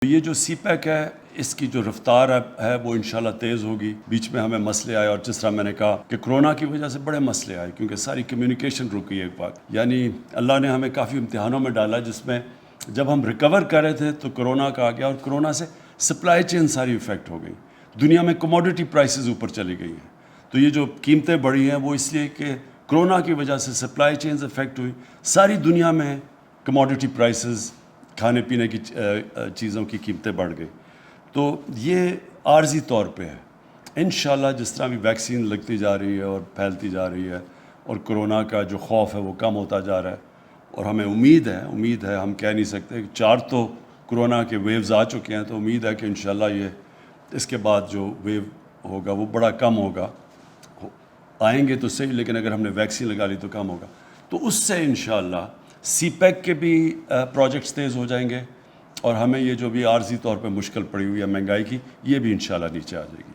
یہ جو سی پیک ہے اس کی جو رفتار ہے وہ انشاءاللہ تیز ہوگی. بیچ میں ہمیں مسئلے آئے اور جس طرح میں نے کہا کہ کرونا کی وجہ سے بڑے مسئلے آئے کیونکہ ساری کمیونیکیشن رکی ایک بات. یعنی اللہ نے ہمیں کافی امتحانوں میں ڈالا جس میں جب ہم ریکور کر رہے تھے تو کرونا کا آ گیا اور کرونا سے سپلائی چین ساری افیکٹ ہو گئی. دنیا میں کموڈٹی پرائسز اوپر چلی گئی ہیں. تو یہ جو قیمتیں بڑھی ہیں وہ اس لیے کہ کرونا کی وجہ سے سپلائی چینز افیکٹ ہوئی. ساری دنیا میں کموڈٹی پرائسز کھانے پینے کی چیزوں کی قیمتیں بڑھ گئی. تو یہ عارضی طور پہ ہے. انشاءاللہ جس طرح بھی ویکسین لگتی جا رہی ہے اور پھیلتی جا رہی ہے اور کرونا کا جو خوف ہے وہ کم ہوتا جا رہا ہے اور ہمیں امید ہے ہم کہہ نہیں سکتے کہ 4 تو کرونا کے ویوز آ چکے ہیں تو امید ہے کہ انشاءاللہ یہ اس کے بعد جو ویو ہوگا وہ بڑا کم ہوگا. آئیں گے تو صحیح لیکن اگر ہم نے ویکسین لگا لی تو کم ہوگا. تو اس سے انشاءاللہ سی پیک کے بھی پروجیکٹس تیز ہو جائیں گے اور ہمیں یہ جو بھی عارضی طور پہ مشکل پڑی ہوئی ہے مہنگائی کی یہ بھی انشاءاللہ نیچے آ جائے گی.